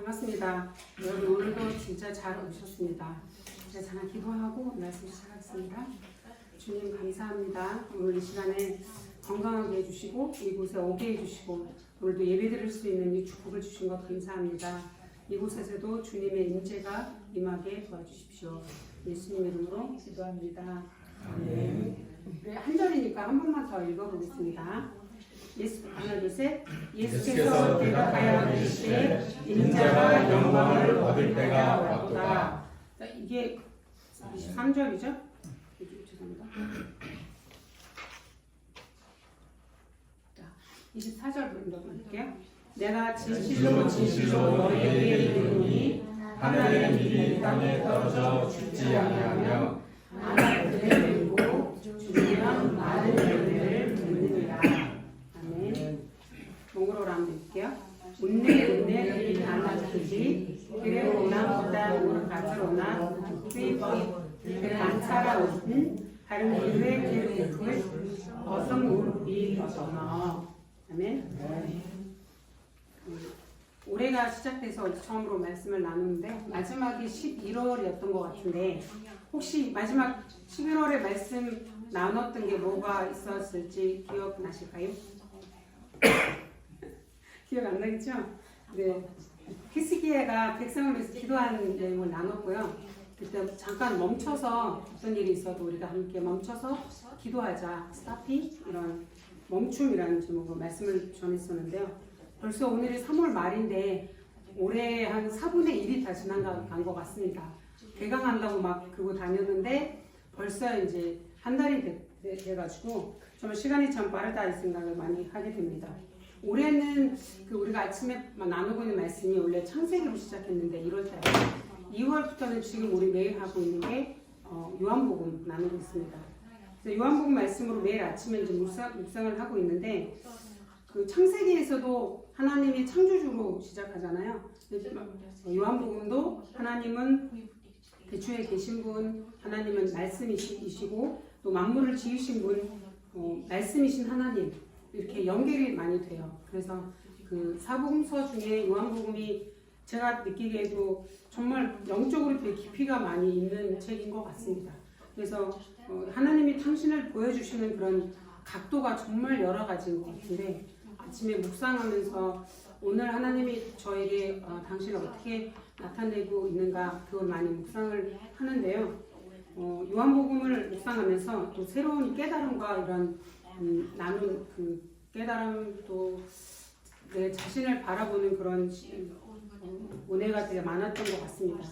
반갑습니다. 여러분 오늘도 진짜 잘 오셨습니다. 이제 잠깐 기도하고 말씀 시작하겠습니다. 주님 감사합니다. 오늘 이 시간에 건강하게 해주시고 이곳에 오게 해주시고 오늘도 예배드릴 수 있는 이 축복을 주신 것 감사합니다. 이곳에서도 주님의 인재가 임하게 도와주십시오. 예수님 이름으로 기도합니다. 아멘. 네, 한 절이니까 한 번만 더 읽어보겠습니다. 하나 둘 셋. 예수께서 대답하여 이르시되 인자가 영광을 얻을 때가 왔도다. 이게 23절이죠? 죄송합니다. 24절 읽어볼게요. 내가 진실로 진실로 너희에게 이르노니 하늘의 밀이 땅에 떨어져 죽지 아니하며 하늘에 내리고 죽으면 많은 열매를 맺느니라. 아멘. 동그로로 한번 볼게요. 운내 이 나나주지 그래 오나 보다 오늘 가져오나 그 반차라 옷은 다른 이외의 계획을 어성 우르비 어서너. 아멘. 올해가 시작돼서 처음으로 말씀을 나누는데 마지막이 11월이었던 것 같은데 혹시 마지막 11월에 말씀 나눴던 게 뭐가 있었을지 기억나실까요? 기억 안 나겠죠? 네. 히스기야가 백성을 위해서 기도하는 내용을 나눴고요. 그때 잠깐 멈춰서 어떤 일이 있어도 우리가 함께 멈춰서 기도하자. 스타핑 이런 멈춤이라는 제목으로 말씀을 전했었는데요. 벌써 오늘이 3월 말인데 올해 한 4분의 1이 다 지나간 것 같습니다. 개강한다고 막 그거 다녔는데 벌써 이제 한 달이 돼가지고 정말 시간이 참 빠르다 이 생각을 많이 하게 됩니다. 올해는 우리가 아침에 나누고 있는 말씀이 원래 창세기로 시작했는데 1월달에 2월부터는 지금 우리 매일 하고 있는 게 요한복음 나누고 있습니다. 그래서 요한복음 말씀으로 매일 아침에 이제 묵상을 하고 있는데 그 창세기에서도 하나님이 창조주로 시작하잖아요. 요한복음도 하나님은 대초에 계신 분, 하나님은 말씀이시고 또 만물을 지으신 분, 말씀이신 하나님 이렇게 연결이 많이 돼요. 그래서 그 사복음서 중에 요한복음이 제가 느끼기에도 정말 영적으로 되게 깊이가 많이 있는 책인 것 같습니다. 그래서 하나님이 당신을 보여주시는 그런 각도가 정말 여러 가지인 것 같은데 아침에 묵상하면서 오늘 하나님이 저에게 당신을 어떻게 나타내고 있는가 그걸 많이 묵상을 하는데요. 요한복음을 묵상하면서 또 새로운 깨달음과 이런 나눈 그 깨달음 또 내 자신을 바라보는 그런 은혜가 되게 많았던 것 같습니다.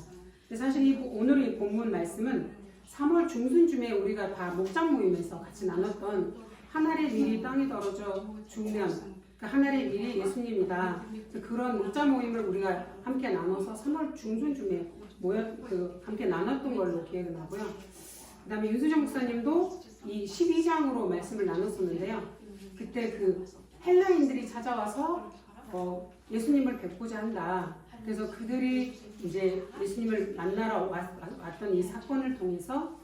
근데 사실 오늘 이 본문 말씀은 3월 중순쯤에 우리가 다 목장 모임에서 같이 나눴던 하늘의 밀이 땅에 떨어져 죽으면 그 하늘의 밀이 예수님이다. 그런 목장 모임을 우리가 함께 나눠서 3월 중순쯤에 함께 나눴던 걸로 기억이 나고요. 그 다음에 윤수정 목사님도 이 12장으로 말씀을 나눴었는데요. 그때 그 헬라인들이 찾아와서 예수님을 뵙고자 한다. 그래서 그들이 이제 예수님을 만나러 왔던 이 사건을 통해서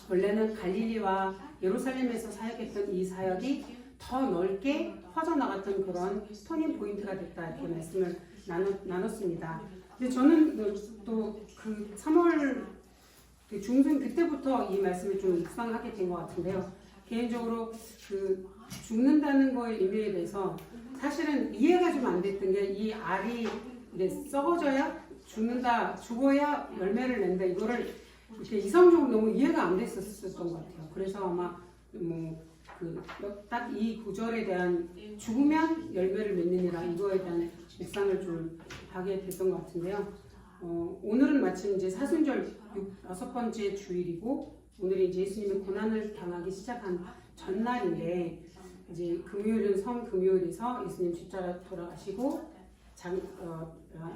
원래는 갈릴리와 예루살렘에서 사역했던 이 사역이 더 넓게 퍼져나갔던 그런 터닝 포인트가 됐다 이렇게 말씀을 나눴습니다. 근데 저는 또 그 3월 중순 그때부터 이 말씀을 좀 묵상하게 된 것 같은데요. 개인적으로 그 죽는다는 거의 의미에 대해서 사실은 이해가 좀 안 됐던 게 이 알이 썩어져야 죽어야 열매를 낸다. 이거를 이렇게 이성적으로 너무 이해가 안 됐었던 것 같아요. 그래서 아마 딱 이 구절에 대한 죽으면 열매를 맺느니라 이거에 대한 묵상을 좀 하게 됐던 것 같은데요. 오늘은 마침 이제 사순절 6번째 주일이고 오늘이 이제 예수님의 고난을 당하기 시작한 전날인데 이제 금요일은 성금요일에서 예수님 십자가 돌아가시고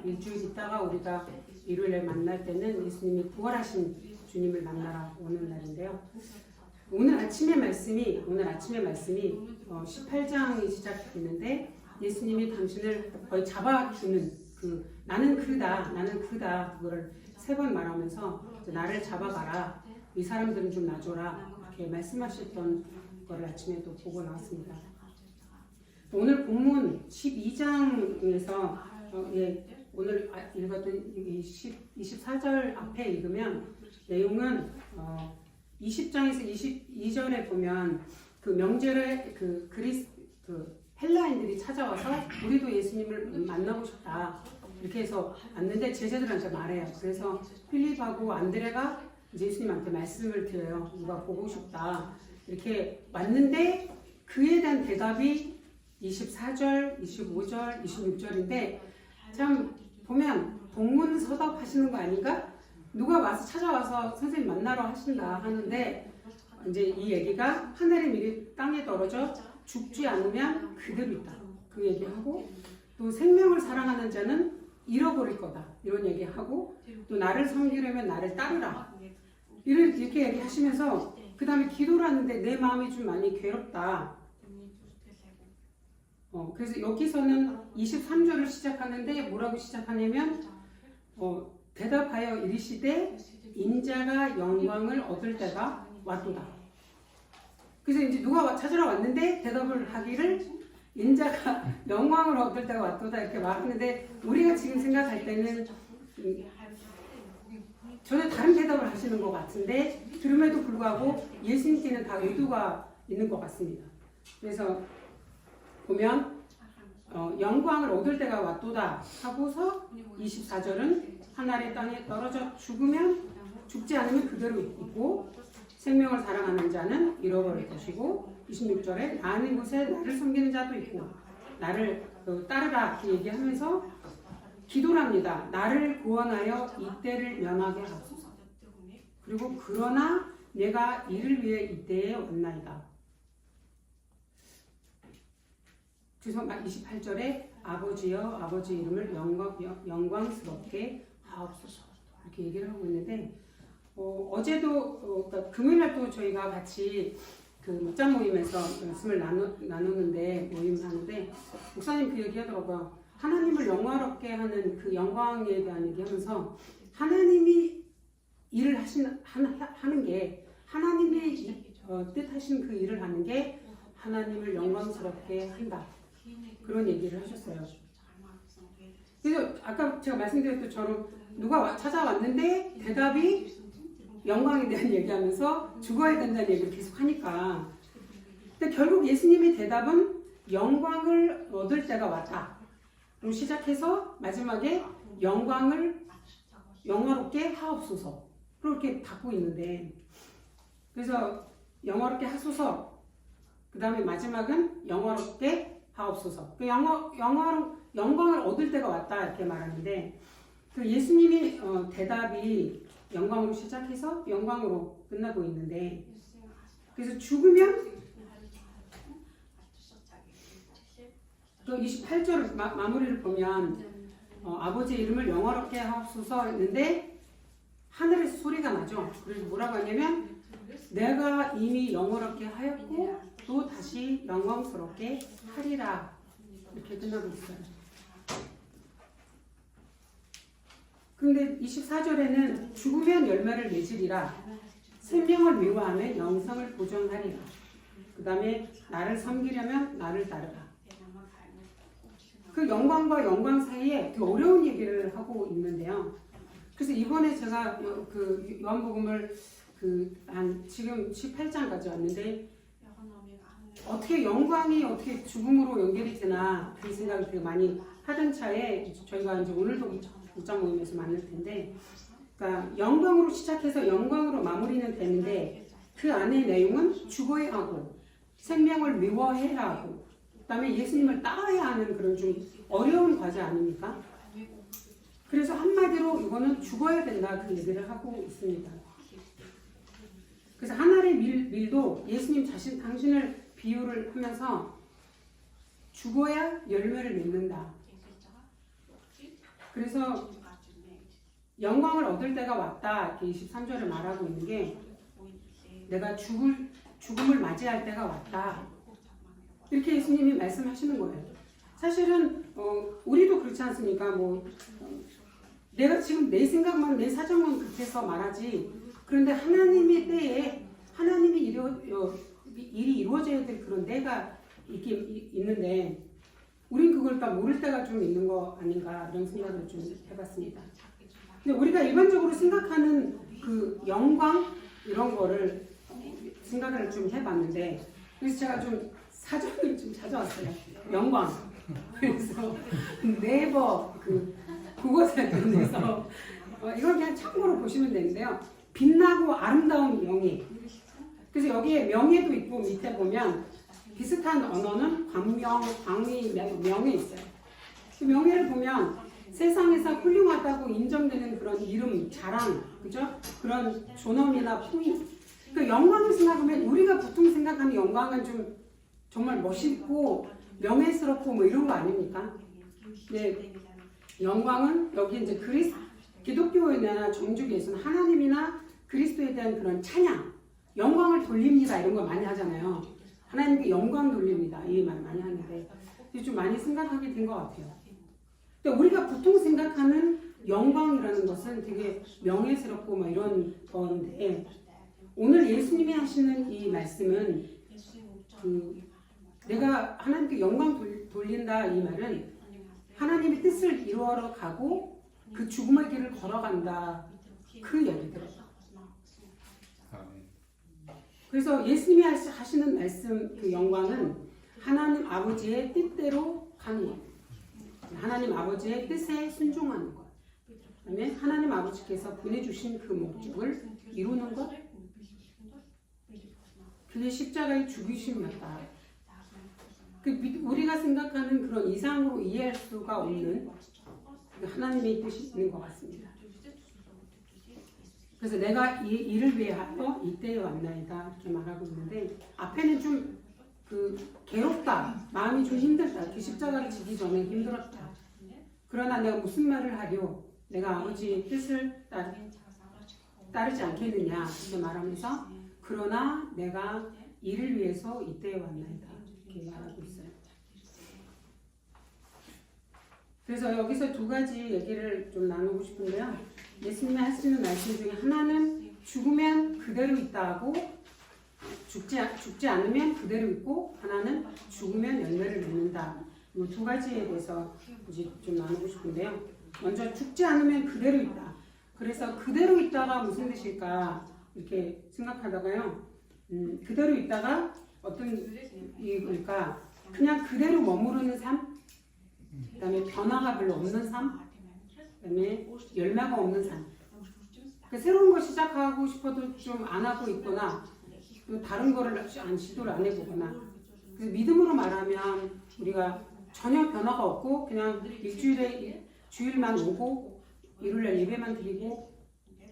일주일 있다가 우리가 일요일에 만날 때는 예수님이 부활하신 주님을 만나러 오는 날인데요. 오늘 아침의 말씀이 18장이 시작됐는데 예수님이 당신을 거의 잡아주는 나는 그다 그거를 3번 말하면서 나를 잡아가라 이 사람들은 좀 놔줘라 이렇게 말씀하셨던 거를 아침에도 보고 나왔습니다. 오늘 본문 12장에서 오늘 읽었던 24절 앞에 읽으면 내용은 20장에서 22절에 보면 그 명절에 그 헬라인들이 찾아와서 우리도 예수님을 만나고 싶다 이렇게 해서 왔는데 제자들한테 말해요. 그래서 필립하고 안드레가 이제 예수님한테 말씀을 드려요. 누가 보고 싶다 이렇게 왔는데 그에 대한 대답이 24절, 25절, 26절인데 참 보면 동문서답 하시는 거 아닌가? 누가 와서 찾아와서 선생님 만나러 하신다 하는데 이제 이 얘기가 하늘의 밀이 땅에 떨어져 죽지 않으면 그대로 있다. 그 얘기하고 또 생명을 사랑하는 자는 잃어버릴 거다. 이런 얘기하고 또 나를 섬기려면 나를 따르라. 이렇게 얘기하시면서 그 다음에 기도를 하는데 내 마음이 좀 많이 괴롭다. 그래서 여기서는 23절을 시작하는데 뭐라고 시작하냐면 대답하여 이르시되 인자가 영광을 얻을 때가 왔도다. 그래서 이제 누가 찾으러 왔는데 대답을 하기를 인자가 영광을 얻을 때가 왔도다 이렇게 말하는데 우리가 지금 생각할 때는 전혀 다른 대답을 하시는 것 같은데 그럼에도 불구하고 예수님께는 다 의도가 있는 것 같습니다. 그래서 보면 영광을 얻을 때가 왔도다 하고서 24절은 하늘의 땅에 떨어져 죽지 않으면 그대로 있고 생명을 사랑하는 자는 잃어버릴 것이고 26절에 나는 곳에 나를 섬기는 자도 있고 나를 따르라 이렇게 얘기하면서 기도를 합니다. 나를 구원하여 이때를 면하게 하소서. 그리고 그러나 내가 이를 위해 이때에 왔나이다. 그래서 28절에 아버지여 아버지 이름을 영광스럽게 하옵소서 이렇게 얘기를 하고 있는데 어제도 그러니까 금요일날도 저희가 같이 그 목장 모임에서 말씀을 나누는데 모임하는데 목사님 그 얘기하더라고요. 하나님을 영화롭게 하는 그 영광에 대한 얘기하면서 하나님이 일을 하는 게 하나님이 뜻하신 그 일을 하는 게 하나님을 영광스럽게 한다. 그런 얘기를 하셨어요. 그래서 아까 제가 말씀드렸던 처럼 누가 찾아왔는데 대답이 영광에 대한 얘기하면서 죽어야 된다는 얘기를 계속 하니까 근데 결국 예수님의 대답은 영광을 얻을 때가 왔다. 그리고 시작해서 마지막에 영광을 영화롭게 하옵소서 그렇게 닫고 있는데 그래서 영화롭게 하소서 그 다음에 마지막은 영화롭게 하옵소서. 그 영광을 얻을 때가 왔다 이렇게 말하는데 그 예수님이 대답이 영광으로 시작해서 영광으로 끝나고 있는데 그래서 죽으면 또 28절 마무리를 보면 아버지의 이름을 영화롭게 하옵소서 했는데 하늘에서 소리가 나죠. 그래서 뭐라고 하냐면 내가 이미 영화롭게 하였고 또 다시 영광스럽게 하리라 이렇게 끝나고 있어요. 그런데 24절에는 죽으면 열매를 맺으리라 생명을 미워하면 영생을 보존하리라 그 다음에 나를 섬기려면 나를 따르라 그 영광과 영광 사이에 되게 어려운 얘기를 하고 있는데요. 그래서 이번에 제가 그 요한복음을 한 지금 18장까지 왔는데 어떻게 영광이 어떻게 죽음으로 연결이 되나 그 생각을 되게 많이 하던 차에 저희가 이제 오늘도 목장 모임에서 만날 텐데 그러니까 영광으로 시작해서 영광으로 마무리는 되는데 그 안의 내용은 죽어야 하고 생명을 미워해야 하고 그다음에 예수님을 따라야 하는 그런 좀 어려운 과제 아닙니까? 그래서 한마디로 이거는 죽어야 된다 그 얘기를 하고 있습니다. 그래서 하늘의 밀도 예수님 당신을 비유를 하면서 죽어야 열매를 맺는다. 그래서 영광을 얻을 때가 왔다 이렇게 23절을 말하고 있는 게 내가 죽음을 맞이할 때가 왔다. 이렇게 예수님이 말씀하시는 거예요. 사실은 우리도 그렇지 않습니까? 내가 지금 내 생각만 내 사정만 그렇게서 말하지. 그런데 하나님의 때에 하나님이 일이 이루어져야 될 그런 때가 있는데 우린 그걸 다 모를 때가 좀 있는 거 아닌가 이런 생각을 좀 해봤습니다. 근데 우리가 일반적으로 생각하는 그 영광 이런 거를 생각을 좀 해봤는데 그래서 제가 좀 사전을 좀 찾아왔어요. 영광. 그래서 네이버 그 국어사전에서 이걸 그냥 참고로 보시면 되는데요. 빛나고 아름다운 명예. 그래서 여기에 명예도 있고 밑에 보면 비슷한 언어는 광명, 광위, 명예 있어요. 그 명예를 보면 세상에서 훌륭하다고 인정되는 그런 이름, 자랑, 그죠? 그런 존엄이나 풍의. 그 영광을 생각하면 우리가 보통 생각하는 영광은 좀 정말 멋있고 명예스럽고 뭐 이런 거 아닙니까? 네, 영광은 여기 이제 기독교나 종주교에서는 하나님이나 그리스도에 대한 그런 찬양, 영광을 돌립니다 이런 거 많이 하잖아요. 하나님께 영광 돌립니다 이 말 많이 하는데 좀 많이 생각하게 된 것 같아요. 근데 우리가 보통 생각하는 영광이라는 것은 되게 명예스럽고 뭐 이런 건데 오늘 예수님이 하시는 이 말씀은 내가 하나님께 영광 돌린다 이 말은 하나님의 뜻을 이루어 가고 그 죽음의 길을 걸어간다 그 얘기더라고요. 그래서 예수님이 하시는 말씀 그 영광은 하나님 아버지의 뜻대로 가는 것, 하나님 아버지의 뜻에 순종하는 것, 그다음에 하나님 아버지께서 보내주신 그 목적을 이루는 것, 그게 십자가의 죽으심이었다. 우리가 생각하는 그런 이상으로 이해할 수가 없는 하나님의 뜻이 있는 것 같습니다. 그래서 내가 이를 위하여 이때에 왔나이다 이렇게 말하고 있는데 앞에는 좀 괴롭다, 마음이 좀 힘들다, 그 십자가를 지기 전에 힘들었다. 그러나 내가 무슨 말을 하려 내가 아버지의 뜻을 따르지 않겠느냐 이렇게 말하면서 그러나 내가 이를 위해서 이때에 왔나이다 이렇게 말하고 있어요. 그래서 여기서 두 가지 얘기를 좀 나누고 싶은데요. 예수님이 하시는 말씀 중에 하나는 죽으면 그대로 있다 하고 죽지 않으면 그대로 있고 하나는 죽으면 열매를 맺는다. 이 두 가지에 대해서 이제 좀 나누고 싶은데요. 먼저 죽지 않으면 그대로 있다. 그래서 그대로 있다가 무슨 뜻일까 이렇게 생각하다가요. 그대로 있다가 어떤 이유일까? 그냥 그대로 머무르는 삶, 그다음에 변화가 별로 없는 삶, 그다음에 열매가 없는 삶. 그러니까 새로운 걸 시작하고 싶어도 좀 안 하고 있거나 또 다른 거를 시도를 안 해보거나. 그래서 믿음으로 말하면 우리가 전혀 변화가 없고 그냥 일주일에 주일만 오고 일요일날 예배만 드리고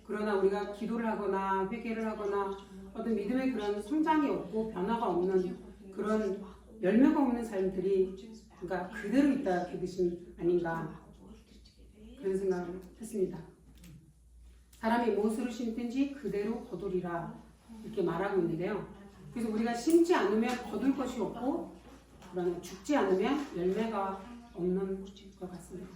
그러나 우리가 기도를 하거나 회개를 하거나 어떤 믿음의 그런 성장이 없고 변화가 없는 그런 열매가 없는 삶들이 그러니까 그대로 있다 그 뜻이 아닌가 그런 생각을 했습니다. 사람이 무엇으로 심든지 그대로 거두리라 이렇게 말하고 있는데요. 그래서 우리가 심지 않으면 거둘 것이 없고 그러나 죽지 않으면 열매가 없는 것 같습니다.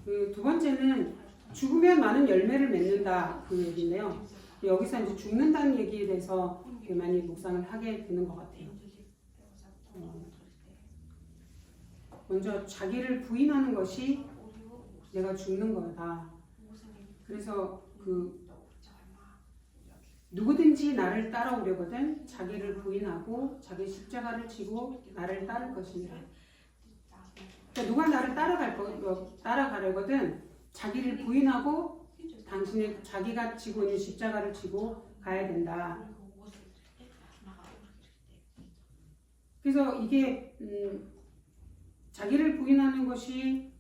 그 두 번째는 죽으면 많은 열매를 맺는다 그 얘기인데요. 여기서 이제 죽는다는 얘기에 대해서 많이 묵상을 하게 되는 것 같아요. 먼저 자기를 부인하는 것이 내가 죽는 거다. 그래서 누구든지 나를 따라오려거든 자기를 부인하고 자기 십자가를 지고 나를 따를 것입니다. 그러니까 누가 나를 따라가려거든 자기를 부인하고 당신의 자기가 지고 있는 십자가를 지고 가야 된다. 그래서 이게 자기를 부인하는 것이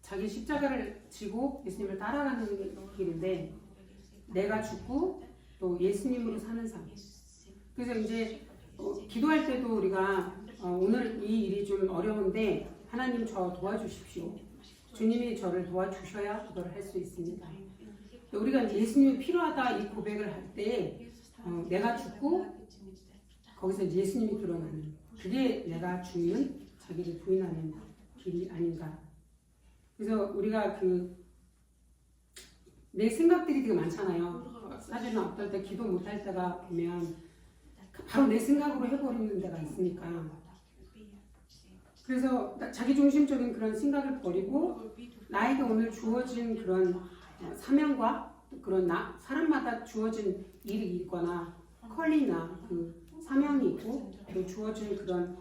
자기 십자가를 지고 예수님을 따라가는 길인데 내가 죽고 또 예수님으로 사는 삶. 그래서 이제 기도할 때도 우리가 오늘 이 일이 좀 어려운데 하나님 저 도와주십시오. 주님이 저를 도와주셔야 그걸 할 수 있습니다. 우리가 예수님이 필요하다 이 고백을 할 때 내가 죽고 거기서 이제 예수님이 드러나는 그게 내가 죽는 자기를 부인하는 길이 아닌가. 그래서 우리가 내 생각들이 되게 많잖아요. 사실은 어떨 때 기도 못할 때가 보면 바로 내 생각으로 해버리는 데가 있으니까. 그래서 자기중심적인 그런 생각을 버리고 나에게 오늘 주어진 그런 사명과 그런 사람마다 주어진 일이 있거나 컬리나 그 사명이 있고 또 주어진 그런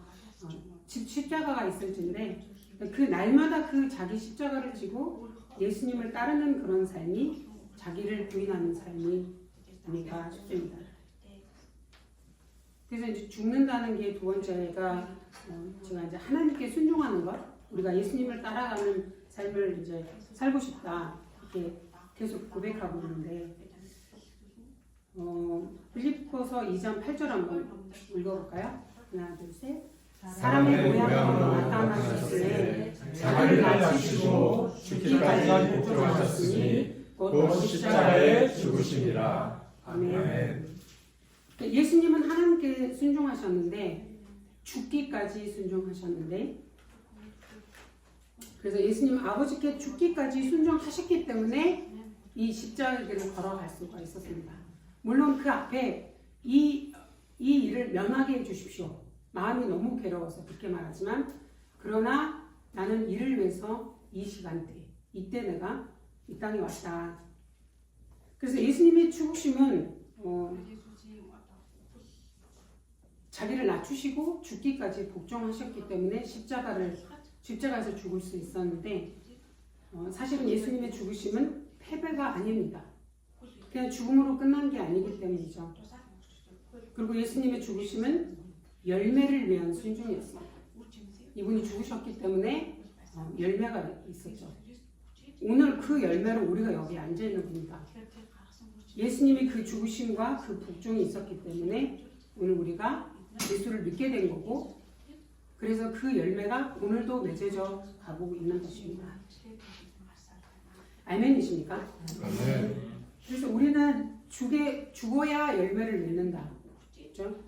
십자가가 있을 텐데 그 날마다 그 자기 십자가를 지고 예수님을 따르는 그런 삶이 자기를 부인하는 삶이 아닐까 싶습니다. 그래서 이제 죽는다는 게 두 번째가 제가 이제 하나님께 순종하는 것, 우리가 예수님을 따라가는 삶을 이제 살고 싶다 이렇게 계속 고백하고 있는데 빌립보서 2장 8절 한번 읽어볼까요? 하나, 둘, 셋. 사람의 모양으로 나타나셨으니 자기를 낮추시고 죽기까지 복종하셨으니 곧 십자가에 죽으심이라. 아멘. 예수님은 하나님께 순종하셨는데 죽기까지 순종하셨는데 그래서 예수님은 아버지께 죽기까지 순종하셨기 때문에 이 십자가의 길을 걸어갈 수가 있었습니다. 물론 그 앞에 이 일을 면하게 해주십시오. 마음이 너무 괴로워서 그렇게 말하지만 그러나 나는 이를 위해서 이 시간대 이때 내가 이 땅에 왔다. 그래서 예수님의 죽으심은 자기를 낮추시고 죽기까지 복종하셨기 때문에 십자가에서 죽을 수 있었는데 사실은 예수님의 죽으심은 패배가 아닙니다. 그냥 죽음으로 끝난 게 아니기 때문이죠. 그리고 예수님의 죽으심은 열매를 위한 순종이었습니다. 이분이 죽으셨기 때문에 열매가 있었죠. 오늘 그 열매로 우리가 여기 앉아있는 겁니다. 예수님이 그 죽으심과 그 복종이 있었기 때문에 오늘 우리가 예수를 믿게 된 거고 그래서 그 열매가 오늘도 맺어져 가고 있는 것입니다. 아멘이십니까? 아멘. 그래서 우리는 죽어야 열매를 맺는다. 그렇죠?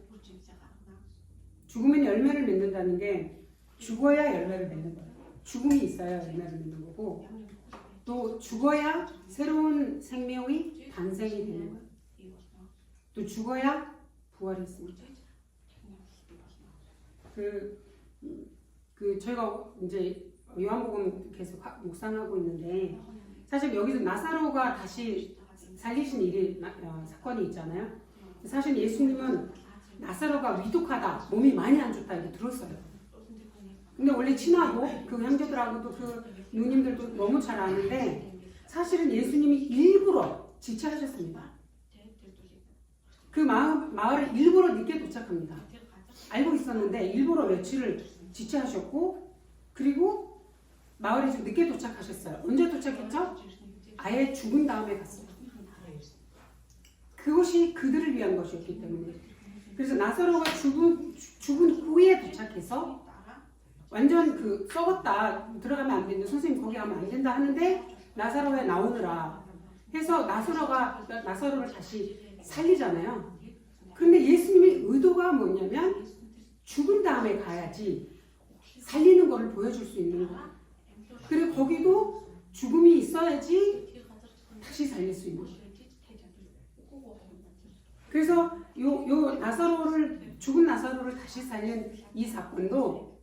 죽으면 열매를 맺는다는 게 죽어야 열매를 맺는 거예요. 죽음이 있어야 열매를 맺는 거고 또 죽어야 새로운 생명이 탄생이 되는 거예요. 또 죽어야 부활이 있습니다. 저희가 이제 요한복음 계속 묵상하고 있는데 사실 여기서 나사로가 다시 살리신 일이 사건이 있잖아요. 사실 예수님은 나사로가 위독하다, 몸이 많이 안 좋다 이렇게 들었어요. 근데 원래 친하고 그 형제들하고도 그 누님들도 너무 잘 아는데 사실은 예수님이 일부러 지체하셨습니다. 그 마을을 일부러 늦게 도착합니다. 알고 있었는데 일부러 며칠을 지체하셨고 그리고 마을에 좀 늦게 도착하셨어요. 언제 도착했죠? 아예 죽은 다음에 갔어요. 그것이 그들을 위한 것이었기 때문에 그래서 나사로가 죽은 후에 도착해서 완전 썩었다 들어가면 안 된다 선생님 거기 가면 안 된다 하는데 나사로에 나오느라 해서 나사로를 다시 살리잖아요. 근데 예수님의 의도가 뭐냐면 죽은 다음에 가야지 살리는 것을 보여줄 수 있는 거예요. 그리고 거기도 죽음이 있어야지 다시 살릴 수 있는 거예요. 그래서 죽은 나사로를 다시 살린 이 사건도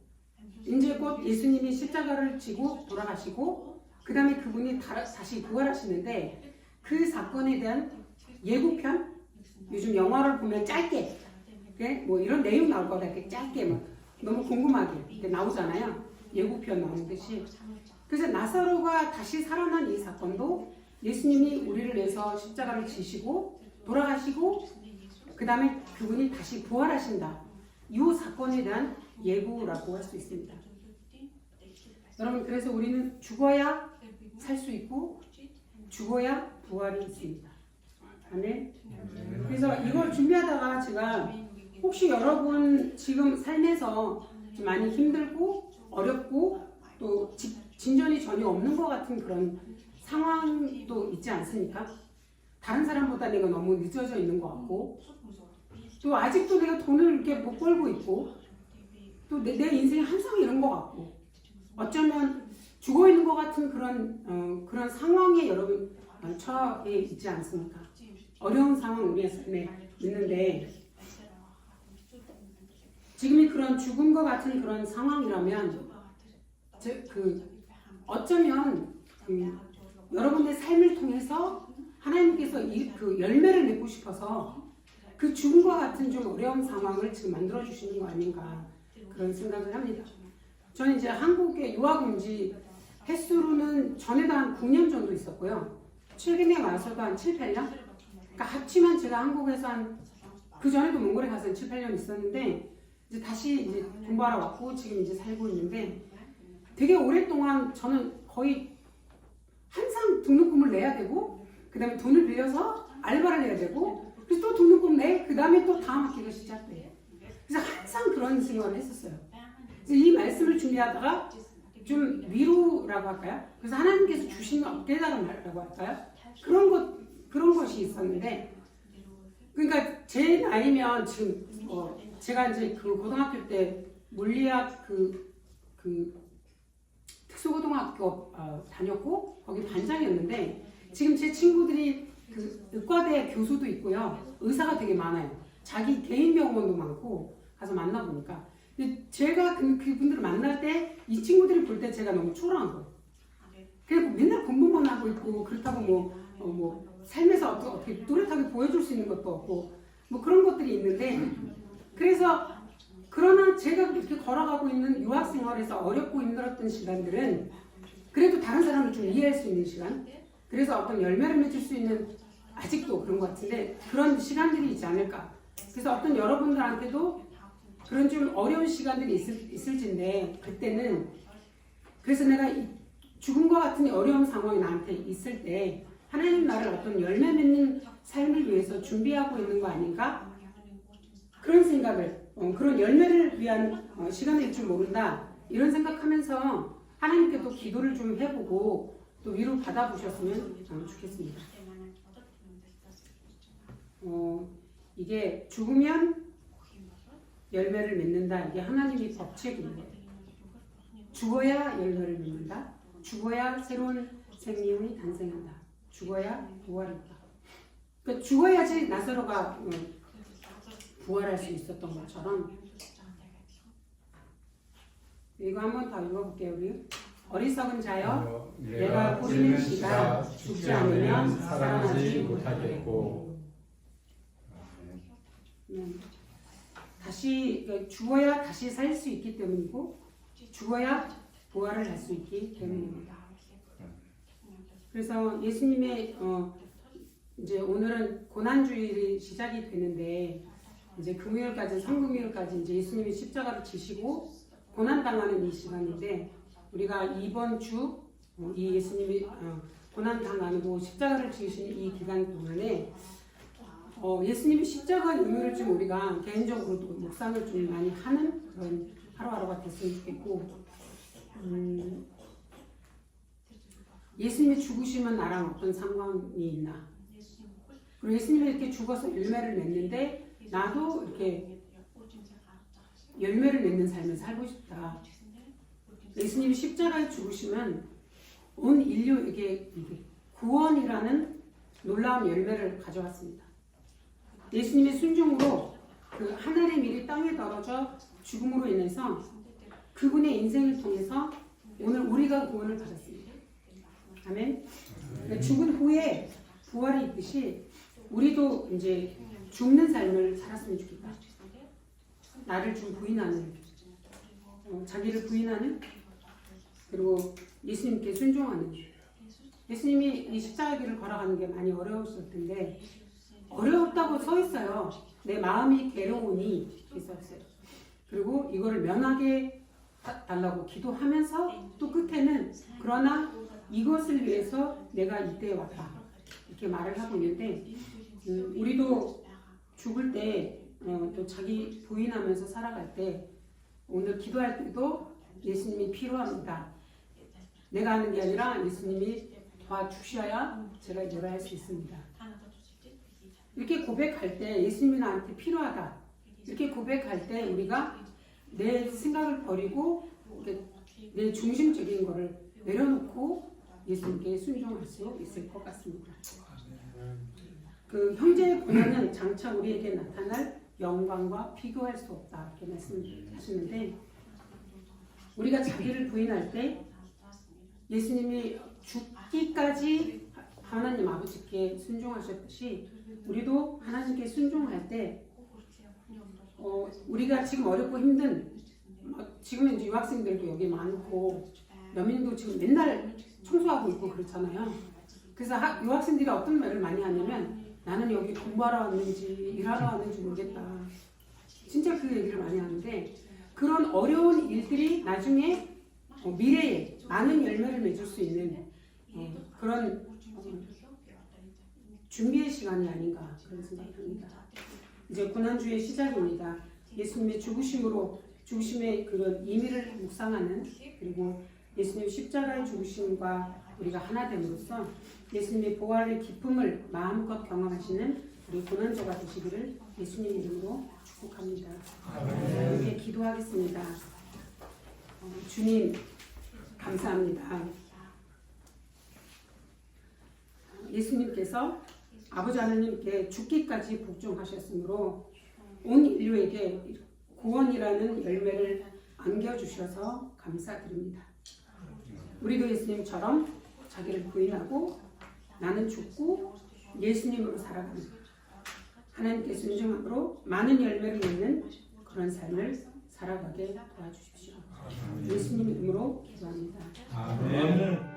이제 곧 예수님이 십자가를 지고 돌아가시고 그 다음에 그분이 다시 부활하시는데 그 사건에 대한 예고편 요즘 영화를 보면 짧게 뭐 이런 내용 나올 거다 이렇게 짧게 막 너무 궁금하게 이렇게 나오잖아요. 예고편 나오는 듯이. 그래서 나사로가 다시 살아난 이 사건도 예수님이 우리를 위해서 십자가를 지시고 돌아가시고 그 다음에 그분이 다시 부활하신다. 이 사건에 대한 예고라고 할 수 있습니다. 여러분 그래서 우리는 죽어야 살 수 있고 죽어야 부활이 있습니다. 아멘. 그래서 이걸 준비하다가 제가 혹시 여러분 지금 삶에서 좀 많이 힘들고 어렵고 또 진전이 전혀 없는 것 같은 그런 상황도 있지 않습니까? 다른 사람보다 내가 너무 늦어져 있는 것 같고 또 아직도 내가 돈을 이렇게 못 벌고 있고 또 내 인생이 항상 이런 것 같고 어쩌면 죽어 있는 것 같은 그런 상황에 여러분 처해 있지 않습니까? 어려운 상황 우리의 삶에 있는데 지금이 그런 죽음과 같은 그런 상황이라면 어쩌면 여러분의 삶을 통해서 하나님께서 그 열매를 맺고 싶어서 그 죽음과 같은 좀 어려운 상황을 지금 만들어 주시는 거 아닌가 그런 생각을 합니다. 저는 이제 한국에 유학 온 지 횟수로는 전에도 한 9년 정도 있었고요. 최근에 와서도 한 7, 8년? 그러니까 합치면 제가 한국에서 그 전에도 몽골에 가서 한 7, 8년 있었는데 이제 다시 이제 공부하러 왔고 지금 이제 살고 있는데 되게 오랫동안 저는 거의 항상 등록금을 내야 되고 그 다음에 돈을 빌려서 알바를 해야 되고 그래서 또 등록금 내 그 다음에 또 다음 학기가 시작돼요. 그래서 항상 그런 생활을 했었어요. 그래서 이 말씀을 준비하다가 좀 위로라고 할까요? 그래서 하나님께서 주시는 깨달은 말이라고 할까요? 그런 것이 있었는데 그러니까 제 나이면 지금 제가 이제 그 고등학교 때 물리학 그 특수고등학교 다녔고 거기 반장이었는데 지금 제 친구들이 그 의과대 교수도 있고요. 의사가 되게 많아요. 자기 개인 병원도 많고 가서 만나보니까 근데 제가 그분들을 만날 때 이 친구들이 볼 때 제가 너무 초라한 거예요. 그리고 맨날 공부만 하고 있고 그렇다고 삶에서 어떻게 뚜렷하게 보여줄 수 있는 것도 없고 뭐 그런 것들이 있는데 그래서 그러나 제가 이렇게 걸어가고 있는 유학 생활에서 어렵고 힘들었던 시간들은 그래도 다른 사람을 좀 이해할 수 있는 시간 그래서 어떤 열매를 맺을 수 있는 아직도 그런 것 같은데 그런 시간들이 있지 않을까 그래서 어떤 여러분들한테도 그런 좀 어려운 시간들이 있을진데 그때는 그래서 내가 죽음과 같은 어려운 상황이 나한테 있을 때 하나님 나를 어떤 열매 맺는 삶을 위해서 준비하고 있는 거 아닌가? 그런 생각을 그런 열매를 위한 시간일 줄 모른다 이런 생각하면서 하나님께 또 기도를 좀 해보고 또 위로 받아보셨으면 좋겠습니다. 이게 죽으면 열매를 맺는다. 이게 하나님의 법칙인데 죽어야 열매를 맺는다. 죽어야 새로운 생명이 탄생한다. 죽어야 부활한다. 그러니까 죽어야지 나사로가 부활할 수 있었던 것처럼 이거 한번 더 읽어볼게요. 우리 어리석은 자여 내가 뿌리는 씨가 죽지 않으면 살아나지 못하겠고 다시 죽어야 다시 살 수 있기 때문이고 죽어야 부활을 할 수 있기 때문입니다. 그래서 예수님의 이제 오늘은 고난주일이 시작이 되는데 이제 금요일까지 상금요일까지 이제 예수님이 십자가를 지시고 고난 당하는 이 시간인데 우리가 이번 주 이 예수님이 고난 당하고 십자가를 지으신 이 기간 동안에 예수님이 십자가의 의미를 좀 우리가 개인적으로도 묵상을 좀 많이 하는 그런 하루하루가 됐으면 좋겠고 예수님이 죽으시면 나랑 어떤 상관이 있나 그리고 예수님이 이렇게 죽어서 열매를 맺는데 나도 이렇게 열매를 맺는 삶을 살고 싶다. 예수님이 십자가에 죽으시면 온 인류에게 구원이라는 놀라운 열매를 가져왔습니다. 예수님의 순종으로 그 하늘의 밀이 땅에 떨어져 죽음으로 인해서 그분의 인생을 통해서 오늘 우리가 구원을 받았습니다. 아멘. 그러니까 죽은 후에 부활이 있듯이 우리도 이제 죽는 삶을 살았으면 좋겠다. 나를 좀 부인하는, 자기를 부인하는, 그리고 예수님께 순종하는. 예수님이 이 십자가 길을 걸어가는 게 많이 어려웠을 텐데 어려웠다고 써 있어요. 내 마음이 괴로우니 있었어요. 그리고 이거를 면하게 달라고 기도하면서 또 끝에는 그러나 이것을 위해서 내가 이때에 왔다 이렇게 말을 하고 있는데 우리도 죽을 때 또 자기 부인하면서 살아갈 때 오늘 기도할 때도 예수님이 필요합니다. 내가 하는 게 아니라 예수님이 도와주셔야 제가 이걸 할 수 있습니다. 이렇게 고백할 때 예수님이 나한테 필요하다. 이렇게 고백할 때 우리가 내 생각을 버리고 내 중심적인 거를 내려놓고 예수님께 순종할 수 있을 것 같습니다. 그 형제의 고난은 장차 우리에게 나타날 영광과 비교할 수 없다 이렇게 말씀하시는데 우리가 자기를 부인할 때 예수님이 죽기까지 하나님 아버지께 순종하셨듯이 우리도 하나님께 순종할 때 우리가 지금 어렵고 힘든 지금은 이제 유학생들도 여기 많고 여민도 지금 맨날 청소하고 있고 그렇잖아요. 그래서 유학생들이 어떤 말을 많이 하냐면 나는 여기 공부하러 왔는지 일하러 왔는지 모르겠다. 진짜 그 얘기를 많이 하는데 그런 어려운 일들이 나중에 미래에 많은 열매를 맺을 수 있는 그런 준비의 시간이 아닌가 그런 생각합니다. 이제 고난주의 시작입니다. 예수님의 죽으심의 그런 의미를 묵상하는 그리고 예수님 십자가의 죽으심과 우리가 하나 됨으로써 예수님의 부활의 기쁨을 마음껏 경험하시는 우리 고난주가 되시기를 예수님 이름으로 축복합니다. 함께 기도하겠습니다. 주님 감사합니다. 예수님께서 아버지 하나님께 죽기까지 복종하셨으므로 온 인류에게 구원이라는 열매를 안겨주셔서 감사드립니다. 우리도 예수님처럼 자기를 부인하고 나는 죽고 예수님으로 살아가는 하나님께 순종함으로 많은 열매를 맺는 그런 삶을 살아가게 도와주십시오. 예수님 이름으로 기도합니다. 아멘.